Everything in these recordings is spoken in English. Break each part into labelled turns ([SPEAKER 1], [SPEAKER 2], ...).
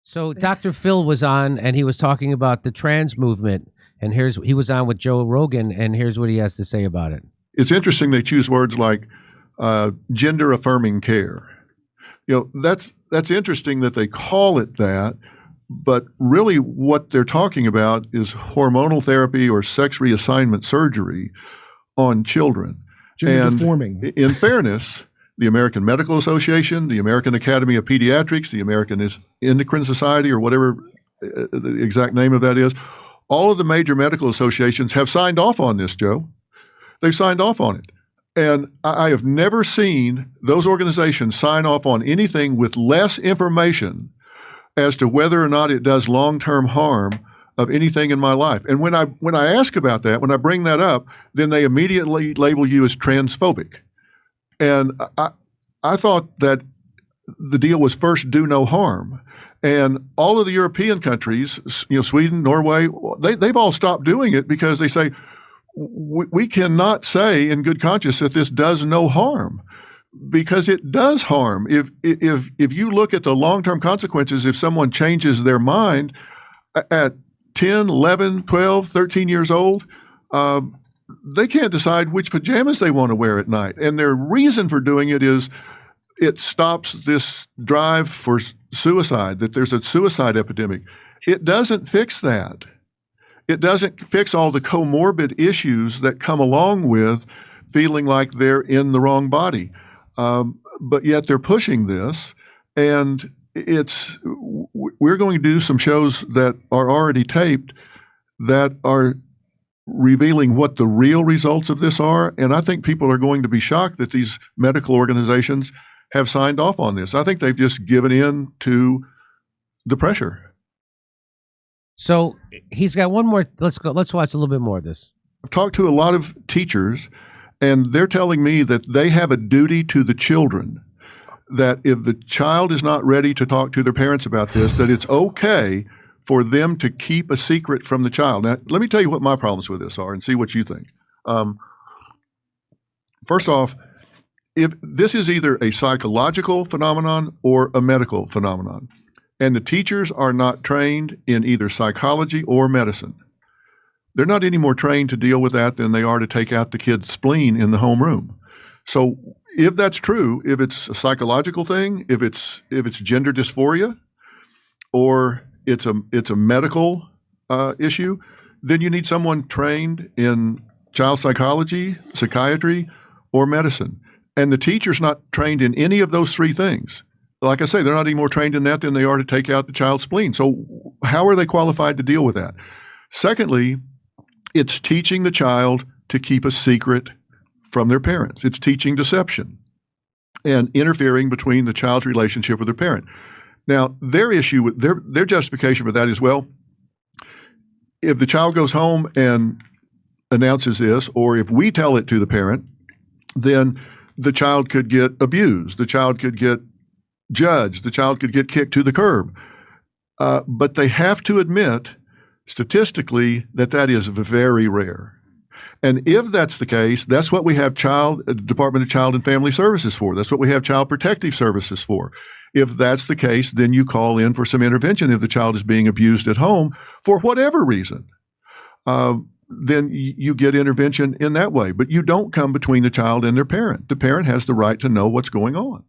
[SPEAKER 1] So Dr. Phil was on, and he was talking about the trans movement, and he was on with Joe Rogan, and here's what he has to say about it.
[SPEAKER 2] It's interesting they choose words like gender affirming care. That's interesting that they call it that, but really what they're talking about is hormonal therapy or sex reassignment surgery on children.
[SPEAKER 3] Gender affirming.
[SPEAKER 2] In fairness, the American Medical Association, the American Academy of Pediatrics, the American Endocrine Society, or whatever the exact name of that is, all of the major medical associations have signed off on this, Joe. They've signed off on it. And I have never seen those organizations sign off on anything with less information as to whether or not it does long-term harm of anything in my life. And when I ask about that, when I bring that up, then they immediately label you as transphobic. And I thought that the deal was first do no harm. And all of the European countries, Sweden, Norway, they've all stopped doing it because they say, we cannot say in good conscience that this does no harm, because it does harm. If you look at the long-term consequences, if someone changes their mind at 10, 11, 12, 13 years old, they can't decide which pajamas they want to wear at night. And their reason for doing it is it stops this drive for suicide, that there's a suicide epidemic. It doesn't fix that. It doesn't fix all the comorbid issues that come along with feeling like they're in the wrong body. But yet they're pushing this, and we're going to do some shows that are already taped that are revealing what the real results of this are. And I think people are going to be shocked that these medical organizations have signed off on this. I think they've just given in to the pressure.
[SPEAKER 1] So he's got one more. Let's watch a little bit more of this.
[SPEAKER 2] I've talked to a lot of teachers, and they're telling me that they have a duty to the children, that if the child is not ready to talk to their parents about this, that it's okay for them to keep a secret from the child. Now, let me tell you what my problems with this are and see what you think. First off, if this is either a psychological phenomenon or a medical phenomenon, and the teachers are not trained in either psychology or medicine, they're not any more trained to deal with that than they are to take out the kid's spleen in the homeroom. So if that's true, if it's a psychological thing, if it's gender dysphoria, or it's a medical issue, then you need someone trained in child psychology, psychiatry, or medicine. And the teacher's not trained in any of those three things. Like I say, they're not any more trained in that than they are to take out the child's spleen. So how are they qualified to deal with that? Secondly, it's teaching the child to keep a secret from their parents. It's teaching deception and interfering between the child's relationship with their parent. Now, their issue with their justification for that is, well, if the child goes home and announces this, or if we tell it to the parent, then the child could get abused, the child could get judged, the child could get kicked to the curb. But they have to admit statistically that is very rare. And if that's the case, that's what we have Department of Child and Family Services for. That's what we have Child Protective Services for. If that's the case, then you call in for some intervention if the child is being abused at home for whatever reason. Then you get intervention in that way. But you don't come between the child and their parent. The parent has the right to know what's going on.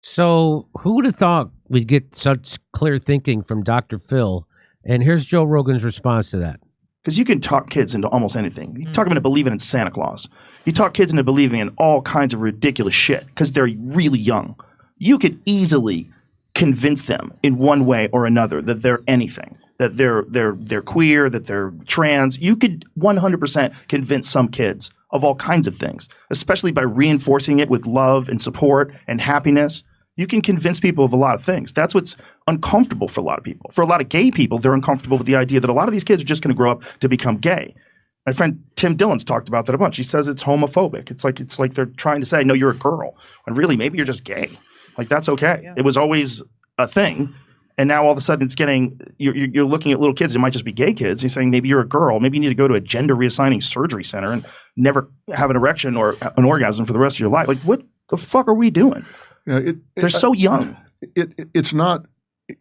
[SPEAKER 1] So who would have thought we'd get such clear thinking from Dr. Phil? And here's Joe Rogan's response to that.
[SPEAKER 4] Because you can talk kids into almost anything. You talk them into believing in Santa Claus. You talk kids into believing in all kinds of ridiculous shit because they're really young. You could easily convince them in one way or another that they're anything, that they're queer, that they're trans. You could 100% convince some kids of all kinds of things, especially by reinforcing it with love and support and happiness. You can convince people of a lot of things. That's what's uncomfortable for a lot of people. For a lot of gay people, they're uncomfortable with the idea that a lot of these kids are just going to grow up to become gay. My friend Tim Dillon's talked about that a bunch. He says it's homophobic. It's like they're trying to say, no, you're a girl. And really, maybe you're just gay. Like, that's okay. Yeah. It was always a thing. And now all of a sudden it's getting, you're looking at little kids. It might just be gay kids. You're saying maybe you're a girl. Maybe you need to go to a gender reassigning surgery center and never have an erection or an orgasm for the rest of your life. Like, what the fuck are we doing?
[SPEAKER 2] Yeah,
[SPEAKER 4] they're so young.
[SPEAKER 2] It's not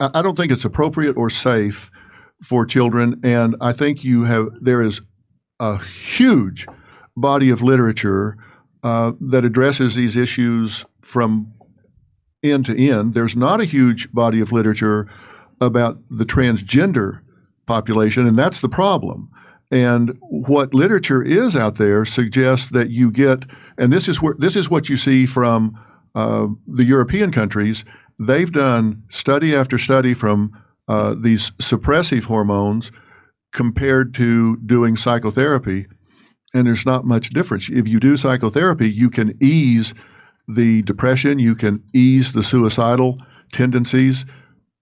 [SPEAKER 2] I don't think it's appropriate or safe for children, and I think there is a huge body of literature that addresses these issues from end to end. There's not a huge body of literature about the transgender population, and that's the problem. And what literature is out there suggests that you get, and this is what you see from the European countries. They've done study after study from these suppressive hormones compared to doing psychotherapy, and there's not much difference. If you do psychotherapy, you can ease the depression, you can ease the suicidal tendencies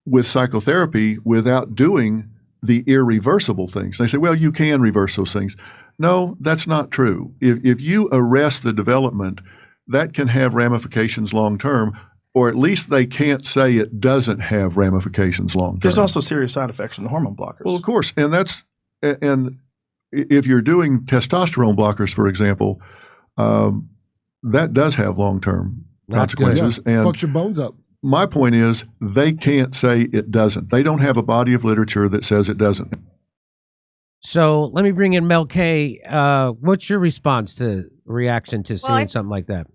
[SPEAKER 2] with psychotherapy without doing the irreversible things. They say, well, you can reverse those things. No, that's not true. If you arrest the development, that can have ramifications long term, or at least they can't say it doesn't have ramifications long term.
[SPEAKER 4] There's also serious side effects from the hormone blockers.
[SPEAKER 2] Well, of course, and if you're doing testosterone blockers, for example, that does have long term consequences.
[SPEAKER 3] Yeah,
[SPEAKER 2] and
[SPEAKER 3] fucks your bones up.
[SPEAKER 2] my point is they can't say it doesn't. They don't have a body of literature that says it doesn't.
[SPEAKER 1] So let me bring in Mel K. What's your reaction to seeing something like that?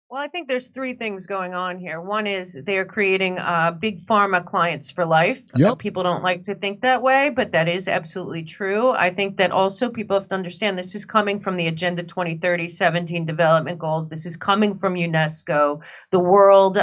[SPEAKER 5] Well, I think there's three things going on here. One is they're creating big pharma clients for life.
[SPEAKER 3] Yep.
[SPEAKER 5] People don't like to think that way, but that is absolutely true. I think that also people have to understand this is coming from the Agenda 2030 17 development goals. This is coming from UNESCO, the world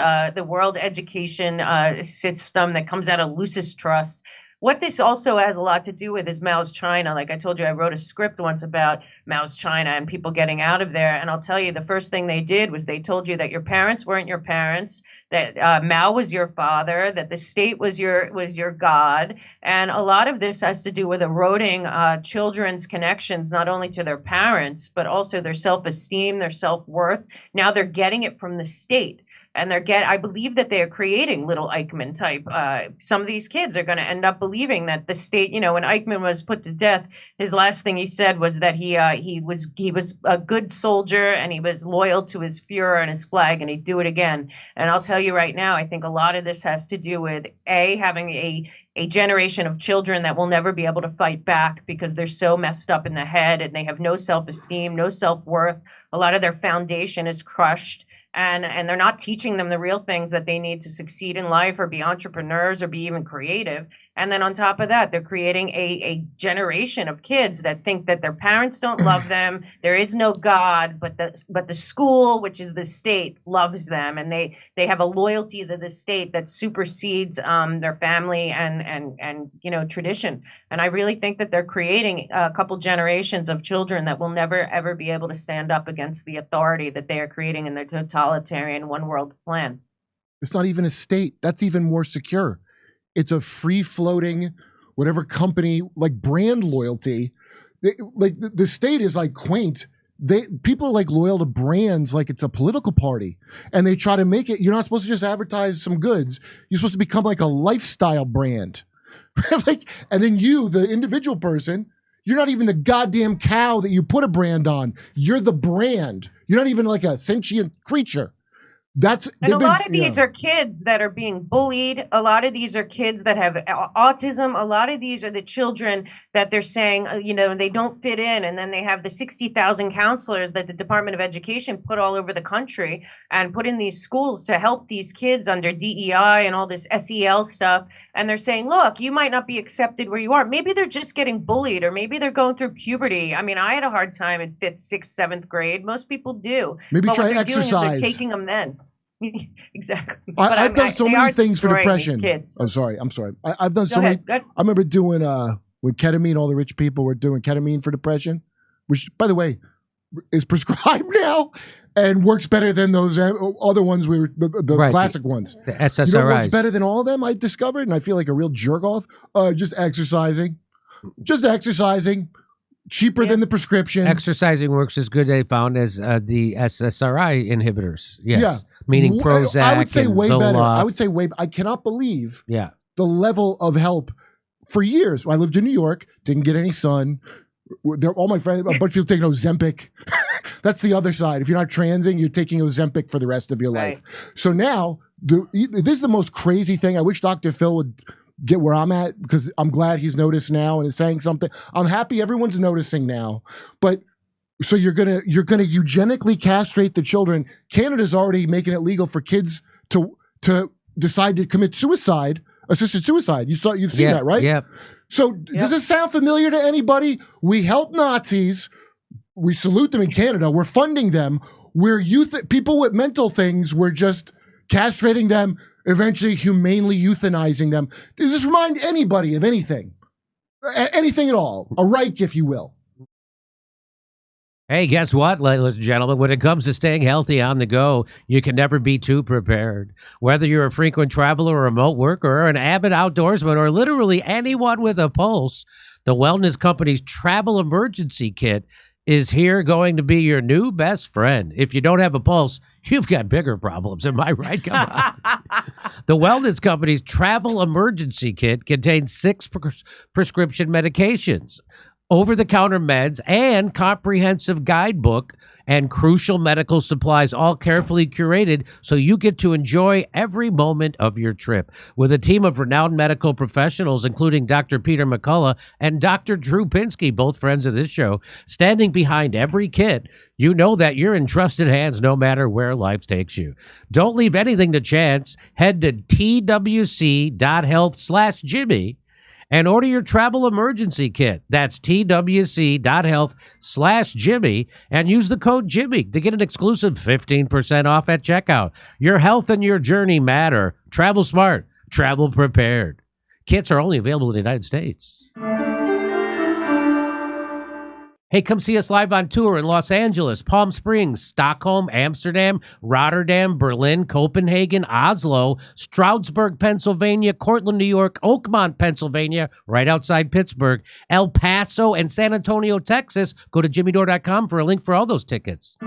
[SPEAKER 5] education system that comes out of Lucis Trust. What this also has a lot to do with is Mao's China. Like I told you, I wrote a script once about Mao's China and people getting out of there. And I'll tell you, the first thing they did was they told you that your parents weren't your parents, that Mao was your father, that the state was your God. And a lot of this has to do with eroding children's connections, not only to their parents, but also their self-esteem, their self-worth. Now they're getting it from the state. And I believe that they are creating little Eichmann type. Some of these kids are going to end up believing that the state, when Eichmann was put to death, his last thing he said was that he was a good soldier and he was loyal to his Fuhrer and his flag, and he'd do it again. And I'll tell you right now, I think a lot of this has to do with having a generation of children that will never be able to fight back because they're so messed up in the head and they have no self-esteem, no self-worth. A lot of their foundation is crushed. And they're not teaching them the real things that they need to succeed in life or be entrepreneurs or be even creative. And then on top of that, they're creating a generation of kids that think that their parents don't love them. There is no God, but the school, which is the state, loves them. And they have a loyalty to the state that supersedes their family and tradition. And I really think that they're creating a couple generations of children that will never, ever be able to stand up against the authority that they are creating in their totalitarian one world plan.
[SPEAKER 3] It's not even a state. That's even more secure. It's a free-floating, whatever company, like brand loyalty. The state is like quaint. People are like loyal to brands like it's a political party. And they try to make it, you're not supposed to just advertise some goods. You're supposed to become like a lifestyle brand. And then you, the individual person, you're not even the goddamn cow that you put a brand on. You're the brand. You're not even like a sentient creature.
[SPEAKER 5] And a lot of these are kids that are being bullied. A lot of these are kids that have autism. A lot of these are the children that they're saying, they don't fit in. And then they have the 60,000 counselors that the Department of Education put all over the country and put in these schools to help these kids under DEI and all this SEL stuff. And they're saying, look, you might not be accepted where you are. Maybe they're just getting bullied, or maybe they're going through puberty. I mean, I had a hard time in 5th, 6th, 7th grade. Most people do.
[SPEAKER 3] Maybe try
[SPEAKER 5] what they're
[SPEAKER 3] exercise.
[SPEAKER 5] doing is they're taking them then. Exactly.
[SPEAKER 3] I've done so many things for depression.
[SPEAKER 5] Kids.
[SPEAKER 3] I'm sorry. I've done so many. I remember doing with ketamine. All the rich people were doing ketamine for depression, which, by the way, is prescribed now and works better than those other ones. The classic ones.
[SPEAKER 1] The SSRIs.
[SPEAKER 3] You know what's better than all of them? I discovered, and I feel like a real jerk off. Just exercising. Cheaper than the prescription.
[SPEAKER 1] Exercising works as good, they found, as the SSRI inhibitors. Yes. Yeah. Meaning Prozac.
[SPEAKER 3] I would say
[SPEAKER 1] and
[SPEAKER 3] way
[SPEAKER 1] Zoloft.
[SPEAKER 3] better. I would say I cannot believe the level of help for years. I lived in New York, didn't get any sun. All my friends, a bunch of people taking Ozempic. That's the other side. If you're not transing, you're taking Ozempic for the rest of your life. So now, this is the most crazy thing. I wish Dr. Phil would get where I'm at, because I'm glad he's noticed now and is saying something. I'm happy everyone's noticing now. But so you're gonna eugenically castrate the children. Canada's already making it legal for kids to decide to commit suicide, assisted suicide. You've seen that, right?
[SPEAKER 1] Yeah.
[SPEAKER 3] So does this sound familiar to anybody? We help Nazis. We salute them in Canada. We're funding them. We're people with mental things. We're just castrating them, eventually humanely euthanizing them. Does this remind anybody of anything? Anything at all? A Reich, if you will.
[SPEAKER 1] Hey, guess what, ladies and gentlemen? When it comes to staying healthy on the go, you can never be too prepared. Whether you're a frequent traveler or remote worker or an avid outdoorsman or literally anyone with a pulse, the Wellness Company's Travel Emergency Kit is here going to be your new best friend. If you don't have a pulse, you've got bigger problems. Am I right? Come on. The Wellness Company's Travel Emergency Kit contains 6 prescription medications, over-the-counter meds, and comprehensive guidebook and crucial medical supplies, all carefully curated so you get to enjoy every moment of your trip. With a team of renowned medical professionals, including Dr. Peter McCullough and Dr. Drew Pinsky, both friends of this show, standing behind every kit, you know that you're in trusted hands no matter where life takes you. Don't leave anything to chance. Head to twc.health/Jimmy and order your travel emergency kit. That's twc.health/Jimmy and use the code Jimmy to get an exclusive 15% off at checkout. Your health and your journey matter. Travel smart. Travel prepared. Kits are only available in the United States. Hey, come see us live on tour in Los Angeles, Palm Springs, Stockholm, Amsterdam, Rotterdam, Berlin, Copenhagen, Oslo, Stroudsburg, Pennsylvania, Cortland, New York, Oakmont, Pennsylvania, right outside Pittsburgh, El Paso, and San Antonio, Texas. Go to jimmydore.com for a link for all those tickets.